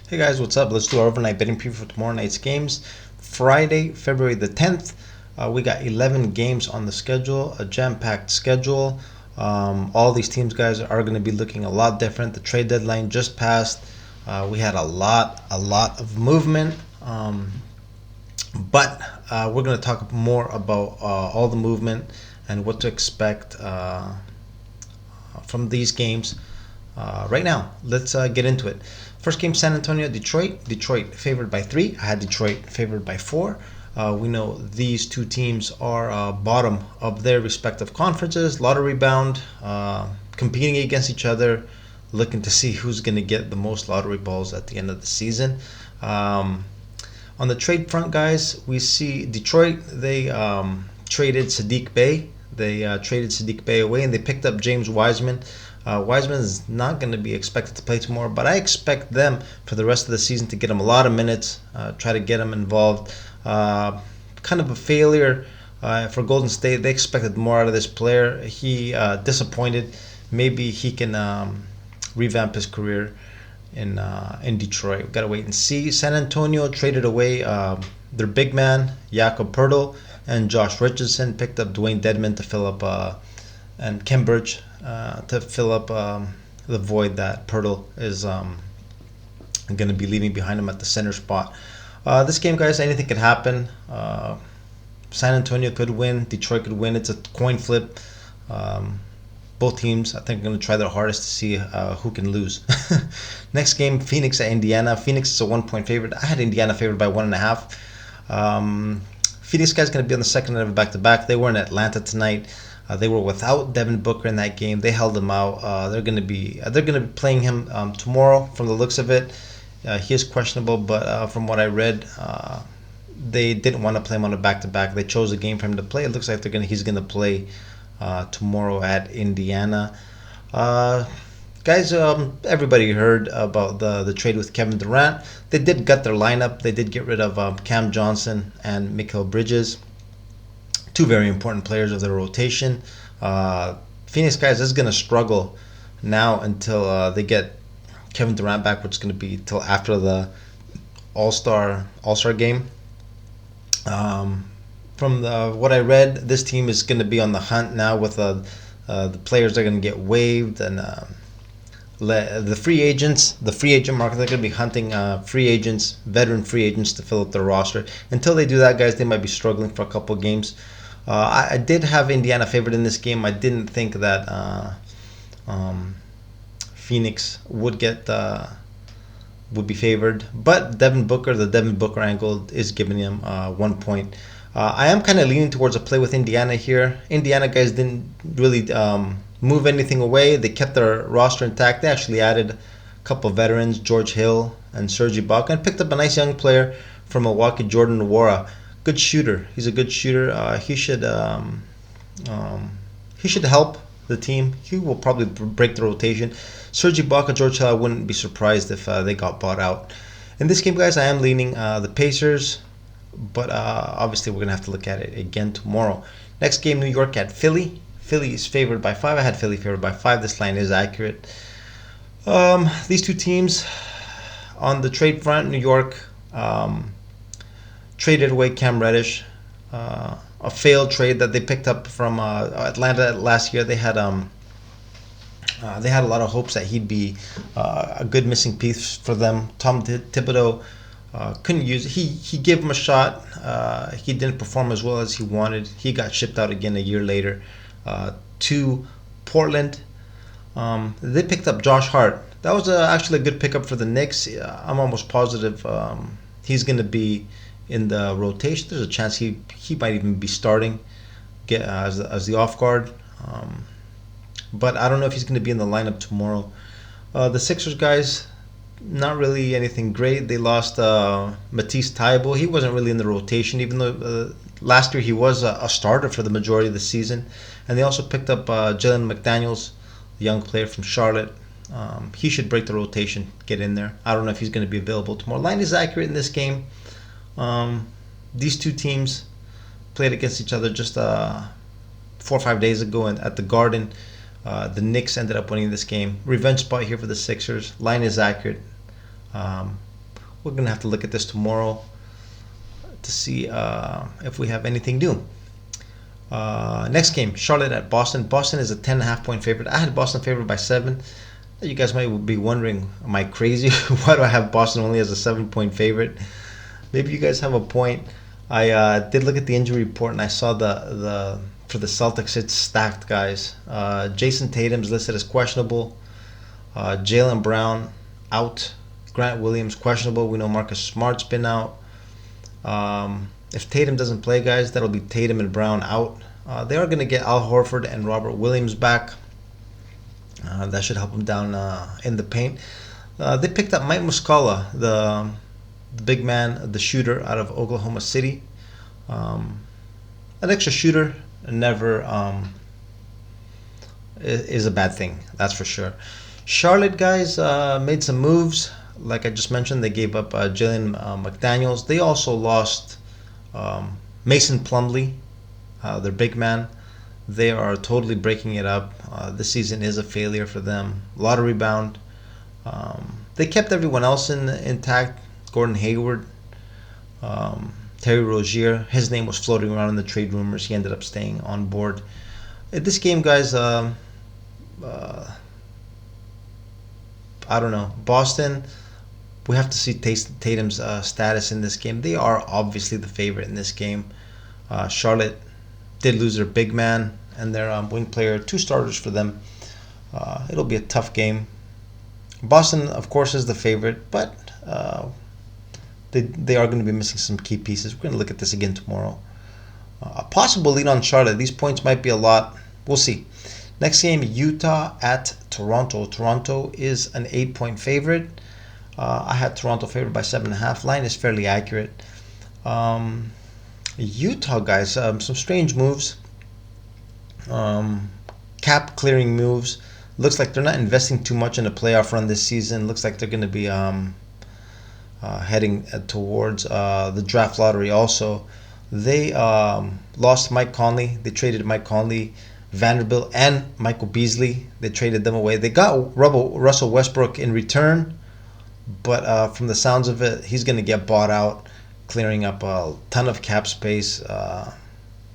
Hey guys, what's up? Let's do our overnight betting preview for tomorrow night's games. Friday, February the 10th. We got 11 games on the schedule, a jam-packed schedule. All these teams, guys, are going to be looking a lot different. The trade deadline just passed. We had a lot of movement. But we're going to talk more about all the movement and what to expect from these games right now. Let's get into it. First game, San Antonio, Detroit. Detroit favored by 3. I had Detroit favored by 4. We know these two teams are bottom of their respective conferences. Lottery bound, competing against each other, looking to see who's going to get the most lottery balls at the end of the season. On the trade front, guys, we see Detroit. They traded Sadiq Bey. They traded Sadiq Bey away, and they picked up James Wiseman. Wiseman is not going to be expected to play tomorrow, but I expect them for the rest of the season to get him a lot of minutes, try to get him involved. Kind of a failure for Golden State. They expected more out of this player. He disappointed. Maybe he can revamp his career in Detroit. We've got to wait and see. San Antonio traded away their big man, Jakob Poeltl, and Josh Richardson. Picked up Dwayne Dedmon to fill up, and Kem Birch to fill up the void that Poeltl is going to be leaving behind him at the center spot. This game, guys, anything could happen. San Antonio could win. Detroit could win. It's a coin flip. Both teams, I think, are going to try their hardest to see who can lose. Next game, Phoenix at Indiana. Phoenix is a 1-point favorite. I had Indiana favored by 1.5. Phoenix guys going to be on the second night of a back-to-back. They were in Atlanta tonight. They were without Devin Booker in that game. They held him out. They're going to be playing him tomorrow. From the looks of it, he is questionable. But from what I read, they didn't want to play him on a back-to-back. They chose a game for him to play. It looks like he's going to play tomorrow at Indiana. Guys, everybody heard about the trade with Kevin Durant. They did gut their lineup. They did get rid of Cam Johnson and Mikal Bridges, two very important players of their rotation. Phoenix, guys, is going to struggle now until they get Kevin Durant back, which is going to be till after the All-Star game. From what I read, this team is going to be on the hunt now with the players that are going to get waived and the free agents, the free agent market. They're going to be hunting free agents, veteran free agents to fill up their roster. Until they do that, guys, they might be struggling for a couple of games. I did have Indiana favored in this game. I didn't think that Phoenix would be favored, but the Devin Booker angle is giving him 1 point. I am kind of leaning towards a play with Indiana here. Indiana guys didn't really move anything away. They kept their roster intact. They actually added a couple of veterans, George Hill and Serge Ibaka, and picked up a nice young player from Milwaukee, Jordan Nwora. Good shooter. He's a good shooter. He should help the team. He will probably break the rotation. Serge Ibaka, George Hill, I wouldn't be surprised if they got bought out. In this game, guys, I am leaning the Pacers, but obviously we're going to have to look at it again tomorrow. Next game, New York at Philly. Philly is favored by 5. I had Philly favored by 5. This line is accurate. These two teams on the trade front, New York traded away Cam Reddish, a failed trade that they picked up from Atlanta last year. They had a lot of hopes that he'd be a good missing piece for them. Tom Thibodeau couldn't use it. He gave him a shot. He didn't perform as well as he wanted. He got shipped out again a year later to Portland. They picked up Josh Hart. That was actually a good pickup for the Knicks. I'm almost positive he's going to be in the rotation. There's a chance he might even be starting as the off guard. But I don't know if he's going to be in the lineup tomorrow. The Sixers guys, not really anything great. They lost Matisse Thybulle. He wasn't really in the rotation, even though last year he was a starter for the majority of the season. And they also picked up Jalen McDaniels, the young player from Charlotte. He should break the rotation, get in there. I don't know if he's going to be available tomorrow. Line is accurate in this game. These two teams played against each other just 4 or 5 days ago at the Garden. The Knicks ended up winning this game. Revenge spot here for the Sixers. Line is accurate. we're gonna have to look at this tomorrow to see if we have anything new. Next game, Charlotte at Boston. Boston is a 10.5 point favorite. I had Boston favored by 7. You guys might be wondering, am I crazy? Why do I have Boston only as a 7 point favorite? Maybe you guys have a point. I did look at the injury report and I saw the for the Celtics it's stacked, guys. Jason Tatum's listed as questionable. Jaylen Brown out. Grant Williams questionable. We know Marcus Smart's been out. If Tatum doesn't play, guys, that'll be Tatum and Brown out. They are going to get Al Horford and Robert Williams back. That should help them down in the paint. They picked up Mike Muscala, the big man, the shooter out of Oklahoma City. An extra shooter never is a bad thing, that's for sure. Charlotte, guys, made some moves. Like I just mentioned, they gave up Jalen McDaniels. They also lost Mason Plumlee, their big man. They are totally breaking it up. This season is a failure for them. A lot of rebound. They kept everyone else intact. Gordon Hayward, Terry Rozier. His name was floating around in the trade rumors. He ended up staying on board. This game, guys, I don't know. Boston, we have to see Tatum's status in this game. They are obviously the favorite in this game. Charlotte did lose their big man and their wing player, 2 starters for them. It'll be a tough game. Boston, of course, is the favorite, but they are going to be missing some key pieces. We're going to look at this again tomorrow. A possible lead on Charlotte. These points might be a lot. We'll see. Next game, Utah at Toronto. Toronto is an 8-point favorite. I had Toronto favored by 7.5. Line is fairly accurate. Utah, guys, some strange moves. Cap clearing moves. Looks like they're not investing too much in a playoff run this season. Looks like they're going to be heading towards the draft lottery also. They lost Mike Conley. They traded Mike Conley, Vanderbilt, and Michael Beasley. They traded them away. They got Russell Westbrook in return, but from the sounds of it, he's going to get bought out, clearing up a ton of cap space. They're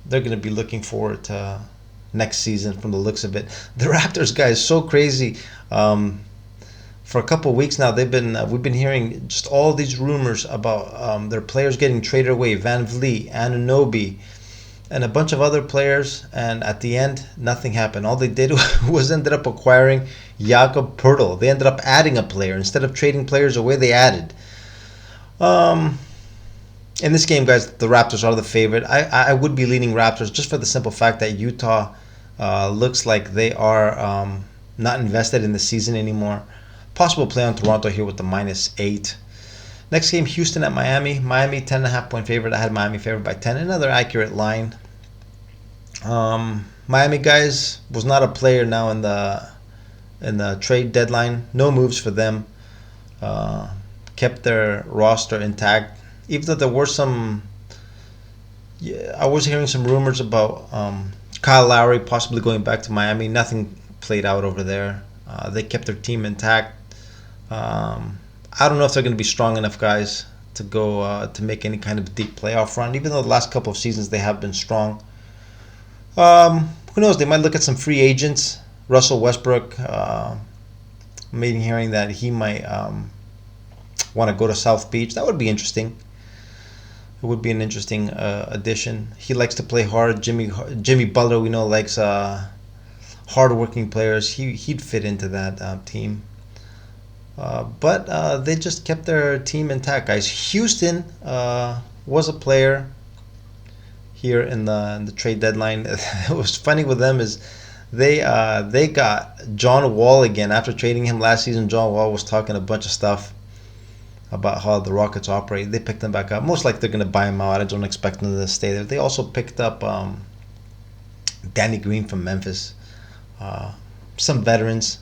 going to be looking forward to next season from the looks of it. The Raptors, guys, so crazy. For a couple of weeks now, we've been hearing just all these rumors about their players getting traded away. Van Vliet, Anunoby, and a bunch of other players. And at the end, nothing happened. All they did was ended up acquiring Jakob Poeltl. They ended up adding a player. Instead of trading players away, they added. In this game, guys, the Raptors are the favorite. I would be leaning Raptors just for the simple fact that Utah looks like they are not invested in the season anymore. Possible play on Toronto here with the -8. Next game, Houston at Miami. Miami 10.5-point favorite. I had Miami favored by 10. Another accurate line. Miami, guys, was not a player now in the trade deadline. No moves for them. Kept their roster intact. Even though there were some, I was hearing some rumors about Kyle Lowry possibly going back to Miami. Nothing played out over there. They kept their team intact. I don't know if they're going to be strong enough, guys, to go to make any kind of deep playoff run. Even though the last couple of seasons they have been strong. Who knows? They might look at some free agents. Russell Westbrook. I'm even hearing that he might want to go to South Beach. That would be interesting. It would be an interesting addition. He likes to play hard. Jimmy Butler, we know, likes hard-working players. He'd fit into that team. But they just kept their team intact, guys. Houston was a player here in the trade deadline. What was funny with them is they got John Wall again. After trading him last season, John Wall was talking a bunch of stuff about how the Rockets operate. They picked him back up. Most likely they're going to buy him out. I don't expect them to stay there. They also picked up Danny Green from Memphis. Some veterans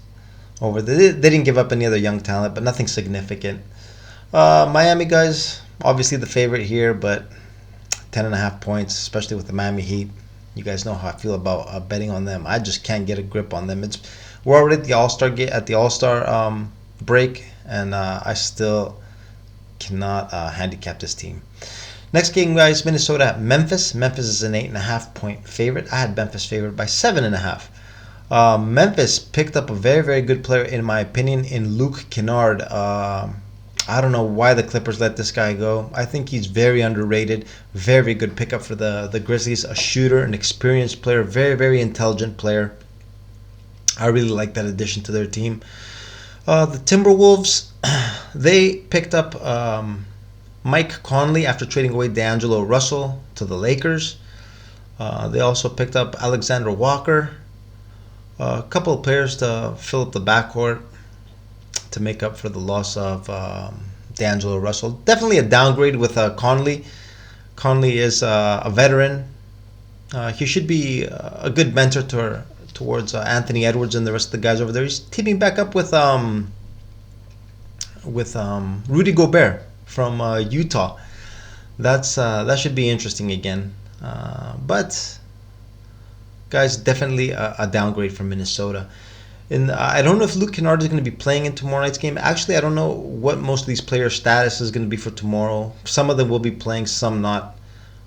over there. They didn't give up any other young talent, but nothing significant. Miami, guys, obviously the favorite here, but 10.5 points, especially with the Miami Heat. You guys know how I feel about betting on them. I just can't get a grip on them. We're already at the All-Star break, and I still cannot handicap this team. Next game, guys, Minnesota at Memphis. Memphis is an 8.5-point favorite. I had Memphis favored by 7.5. Memphis picked up a very, very good player, in my opinion, in Luke Kennard. I don't know why the Clippers let this guy go. I think he's very underrated. Very good pickup for the Grizzlies. A shooter, an experienced player, very, very intelligent player. I really like that addition to their team. The Timberwolves, they picked up Mike Conley after trading away D'Angelo Russell to the Lakers. They also picked up Alexander Walker. A couple of players to fill up the backcourt to make up for the loss of D'Angelo Russell. Definitely a downgrade with Conley. Conley is a veteran. He should be a good mentor towards Anthony Edwards and the rest of the guys over there. He's teaming back up with Rudy Gobert from Utah. That should be interesting again. But guys, definitely a downgrade from Minnesota. And I don't know if Luke Kennard is going to be playing in tomorrow night's game. Actually, I don't know what most of these players' status is going to be for tomorrow. Some of them will be playing, some not.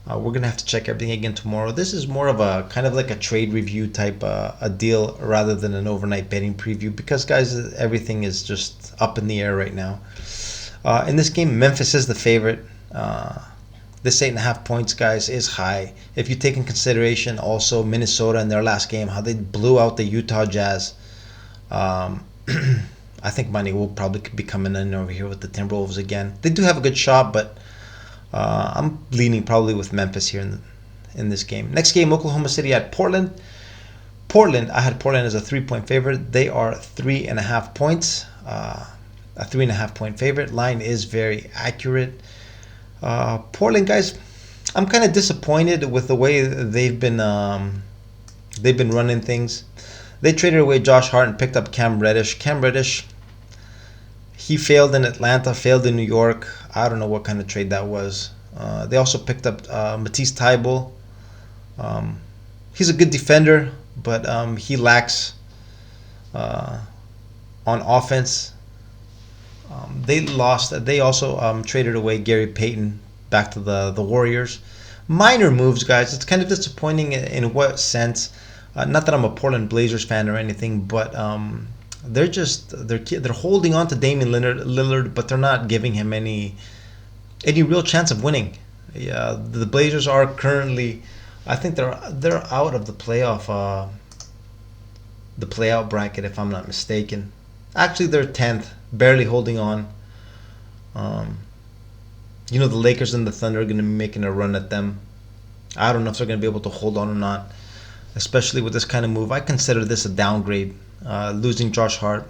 We're going to have to check everything again tomorrow. This is more of a kind of like a trade review type a deal rather than an overnight betting preview because, guys, everything is just up in the air right now. In this game, Memphis is the favorite. This 8.5 points, guys, is high. If you take in consideration also Minnesota in their last game, how they blew out the Utah Jazz, I think money will probably be coming in over here with the Timberwolves again. They do have a good shot, but I'm leaning probably with Memphis here in this game. Next game, Oklahoma City at Portland. I had Portland as a 3-point favorite. They are 3.5 points. A 3.5-point favorite. Line is very accurate. Portland, guys, I'm kind of disappointed with the way they've been running things. They traded away Josh Hart and picked up Cam Reddish. Cam Reddish, he failed in Atlanta, failed in New York. I don't know what kind of trade that was. They also picked up Matisse Thybulle. He's a good defender, but he lacks on offense. They also traded away Gary Payton back to the Warriors. Minor moves, guys. It's kind of disappointing in what sense? Not that I'm a Portland Blazers fan or anything, but they're holding on to Damian Lillard, but they're not giving him any real chance of winning. Yeah, the Blazers are currently, I think they're out of the playoff bracket if I'm not mistaken. Actually, they're 10th, barely holding on. The Lakers and the Thunder are going to be making a run at them. I don't know if they're going to be able to hold on or not, especially with this kind of move. I consider this a downgrade. Losing Josh Hart,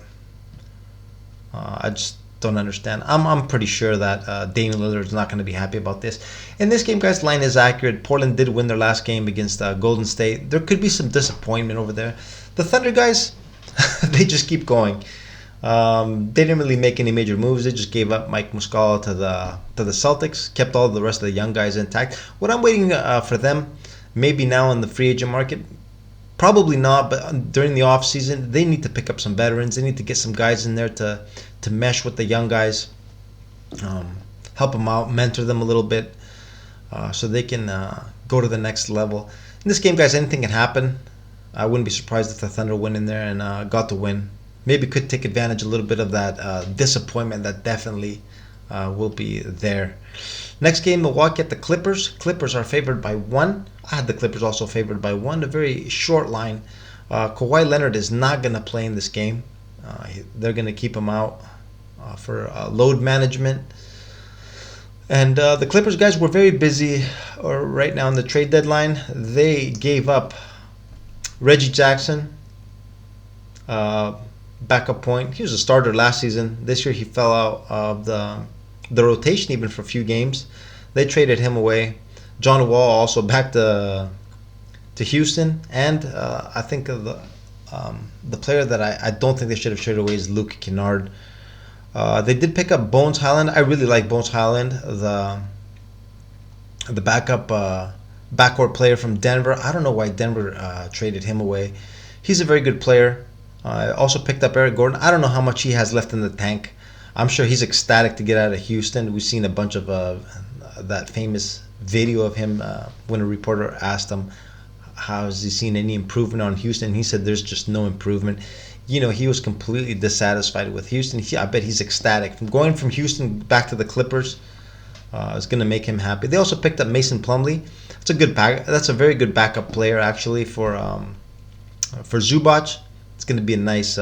I just don't understand. I'm pretty sure that Damian Lillard is not going to be happy about this. In this game, guys, line is accurate. Portland did win their last game against Golden State. There could be some disappointment over there. The Thunder, guys, they just keep going. They didn't really make any major moves. They just gave up Mike Muscala to the Celtics, kept all the rest of the young guys intact. What I'm waiting for them, maybe now in the free agent market, probably not, but during the off season, they need to pick up some veterans. They need to get some guys in there to mesh with the young guys, help them out, mentor them a little bit, so they can go to the next level. In this game, guys, anything can happen. I wouldn't be surprised if the Thunder went in there and got the win. Maybe could take advantage a little bit of that disappointment that definitely will be there. Next game, Milwaukee at the Clippers. Clippers are favored by 1. I had the Clippers also favored by 1. A very short line. Kawhi Leonard is not going to play in this game. They're going to keep him out for load management. And the Clippers, guys, were very busy right now in the trade deadline. They gave up Reggie Jackson, backup point. He was a starter last season. This year he fell out of the rotation even for a few games. They traded him away. John Wall also back to Houston, and I think the player that I don't think they should have traded away is Luke Kennard. They did pick up Bones Highland. I really like Bones Highland, the backup backcourt player from Denver. I don't know why Denver traded him away. He's a very good player. I also picked up Eric Gordon. I don't know how much he has left in the tank. I'm sure he's ecstatic to get out of Houston. We've seen a bunch of that famous video of him when a reporter asked him, how has he seen any improvement on Houston? He said there's just no improvement. He was completely dissatisfied with Houston. I bet he's ecstatic. From going from Houston back to the Clippers is going to make him happy. They also picked up Mason Plumlee. That's a very good backup player actually for Zubac. It's going to be a nice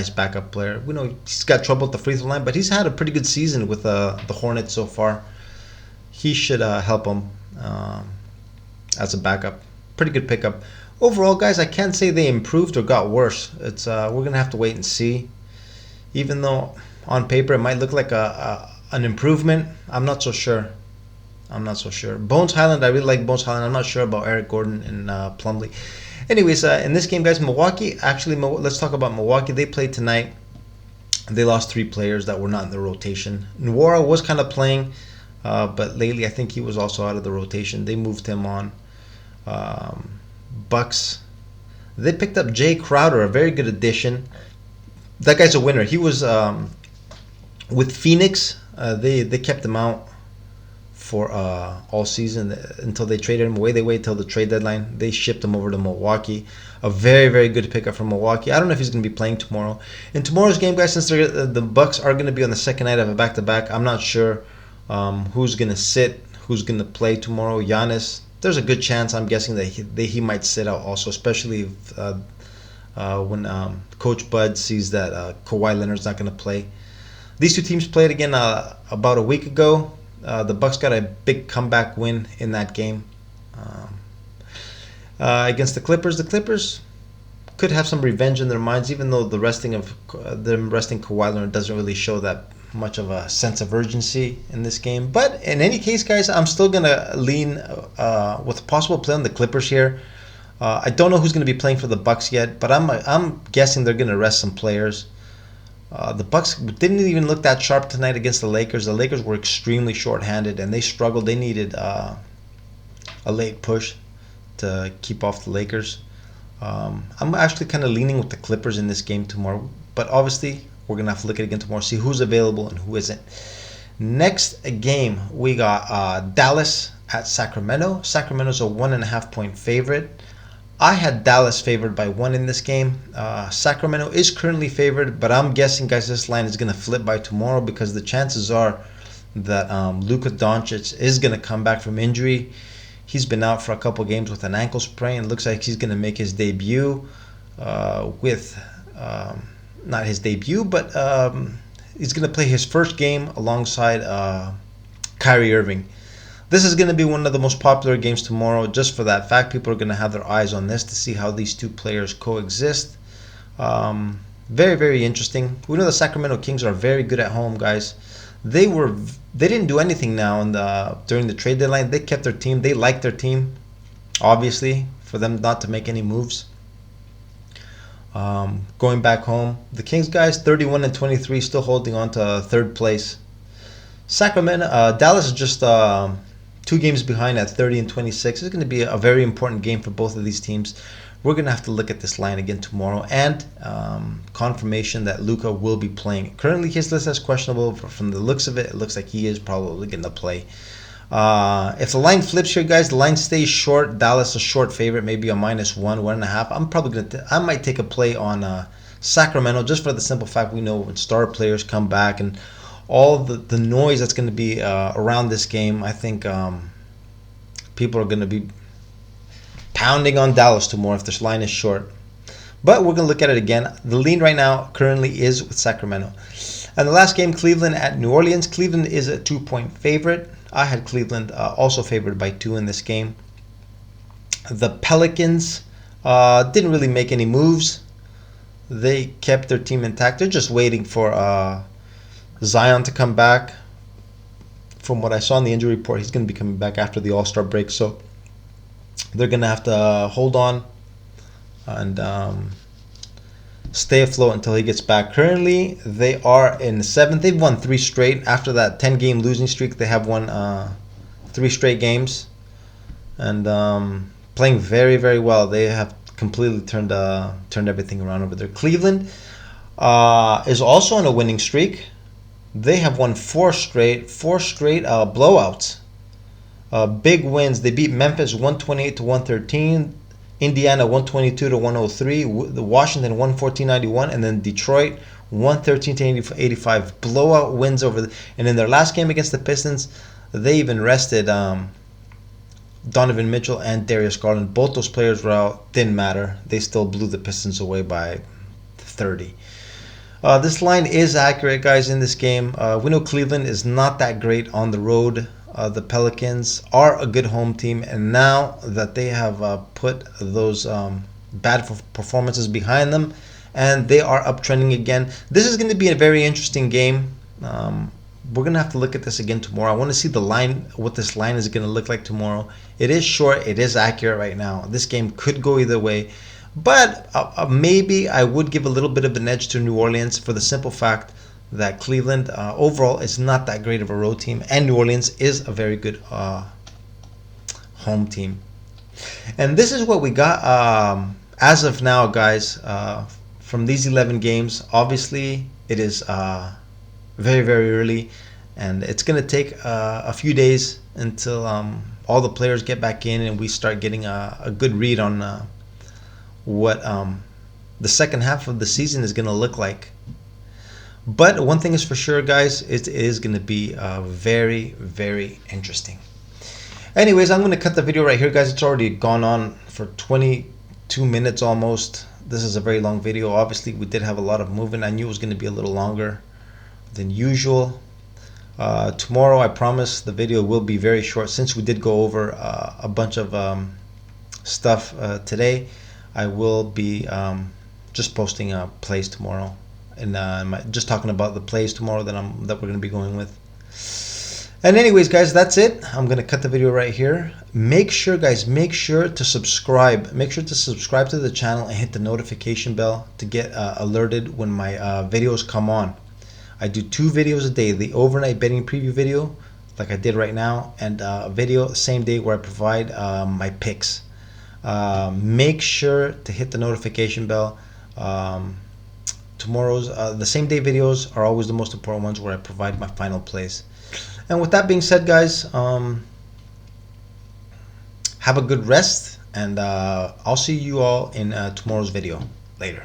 backup player. We know he's got trouble at the free throw line, but he's had a pretty good season with the Hornets so far. He should help them as a backup. Pretty good pickup. Overall, guys, I can't say they improved or got worse. It's we're going to have to wait and see. Even though on paper it might look like an improvement, I'm not so sure. Bones Highland, I really like Bones Highland. I'm not sure about Eric Gordon and Plumlee. Anyways, in this game, guys, let's talk about Milwaukee. They played tonight. They lost 3 players that were not in the rotation. Nwora was kind of playing, but lately I think he was also out of the rotation. They moved him on. Bucks, they picked up Jay Crowder, a very good addition. That guy's a winner. He was with Phoenix. They kept him out for all season until they traded him away. They waited till the trade deadline. They shipped him over to Milwaukee. A very, very good pickup from Milwaukee. I don't know if he's going to be playing tomorrow. In tomorrow's game, guys, since the Bucks are going to be on the second night of a back-to-back, I'm not sure who's going to sit, who's going to play tomorrow. Giannis, there's a good chance, I'm guessing, that he might sit out also, especially if, when Coach Bud sees that Kawhi Leonard's not going to play. These two teams played again about a week ago. The Bucks got a big comeback win in that game against the Clippers. The Clippers could have some revenge in their minds, even though the resting Kawhi Leonard doesn't really show that much of a sense of urgency in this game. But in any case, guys, I'm still gonna lean with a possible play on the Clippers here. I don't know who's going to be playing for the Bucks yet, but I'm guessing they're going to rest some players. The Bucks didn't even look that sharp tonight against the Lakers. The Lakers were extremely short-handed, and they struggled. They needed a late push to keep off the Lakers. I'm actually kind of leaning with the Clippers in this game tomorrow, but obviously we're going to have to look at it again tomorrow, see who's available and who isn't. Next game, we got Dallas at Sacramento. Sacramento's a 1.5 point favorite. I had Dallas favored by 1 in this game. Sacramento is currently favored, but I'm guessing, guys, this line is going to flip by tomorrow because the chances are that Luka Doncic is going to come back from injury. He's been out for a couple games with an ankle sprain. It looks like he's going to make his debut not his debut, but he's going to play his first game alongside Kyrie Irving. This is going to be one of the most popular games tomorrow just for that fact. People are going to have their eyes on this to see how these two players coexist. Very, very interesting. We know the Sacramento Kings are very good at home, guys. They didn't do anything now during the trade deadline. They kept their team. They liked their team, obviously, for them not to make any moves. Going back home, the Kings, guys, 31-23, still holding on to third place. Dallas is just 2 games behind at 30-26. It's going to be a very important game for both of these teams. We're going to have to look at this line again tomorrow, and confirmation that Luka will be playing. Currently, his list is questionable. From the looks of it, it looks like he is probably going to play. If the line flips here, guys, the line stays short. Dallas a short favorite, maybe a -1, 1.5. I'm probably I might take a play on Sacramento just for the simple fact we know when star players come back and all the noise that's going to be around this game. I think people are going to be pounding on Dallas tomorrow if this line is short. But we're going to look at it again. The lean right now currently is with Sacramento. And the last game, Cleveland at New Orleans. Cleveland is a 2-point favorite. I had Cleveland also favored by 2 in this game. The Pelicans didn't really make any moves. They kept their team intact. They're just waiting for Zion to come back. From what I saw in the injury report, he's going to be coming back after the All-Star break. So they're going to have to hold on and stay afloat until he gets back. Currently, they are in 7th. They've won 3 straight. After that 10-game losing streak, they have won 3 straight games. And playing very, very well. They have completely turned everything around over there. Cleveland is also on a winning streak. They have won four straight blowouts. Big wins. They beat Memphis 128 to 113, Indiana 122 to 103, the Washington 114-91, and then Detroit 113 to 85. Blowout wins and in their last game against the Pistons, they even rested Donovan Mitchell and Darius Garland. Both those players were out. Didn't matter. They still blew the Pistons away by 30. This line is accurate, guys, in this game. We know Cleveland is not that great on the road. The Pelicans are a good home team, and now that they have put those bad performances behind them, and they are uptrending again, this is going to be a very interesting game. We're going to have to look at this again tomorrow. I want to see the line, what this line is going to look like tomorrow. It is short. It is accurate right now. This game could go either way. But maybe I would give a little bit of an edge to New Orleans for the simple fact that Cleveland overall is not that great of a road team, and New Orleans is a very good home team. And this is what we got as of now, guys, from these 11 games. Obviously, it is very, very early, and it's going to take a few days until all the players get back in and we start getting a good read on what the second half of the season is going to look like. But one thing is for sure, guys, it is going to be very, very interesting. Anyways, I'm going to cut the video right here, guys. It's already gone on for 22 minutes almost. This is a very long video. Obviously, we did have a lot of movement. I knew it was going to be a little longer than usual. Tomorrow, I promise the video will be very short. Since we did go over a bunch of stuff today, I will be just posting plays tomorrow, and just talking about the plays tomorrow that we're going to be going with. And anyways, guys, that's it. I'm going to cut the video right here. Make sure, guys, to subscribe. Make sure to subscribe to the channel and hit the notification bell to get alerted when my videos come on. I do 2 videos a day: the overnight betting preview video, like I did right now, and a video same day where I provide my picks. Make sure to hit the notification bell. Tomorrow's the same day videos are always the most important ones, where I provide my final plays. And with that being said, guys, have a good rest, and I'll see you all in tomorrow's video. Later.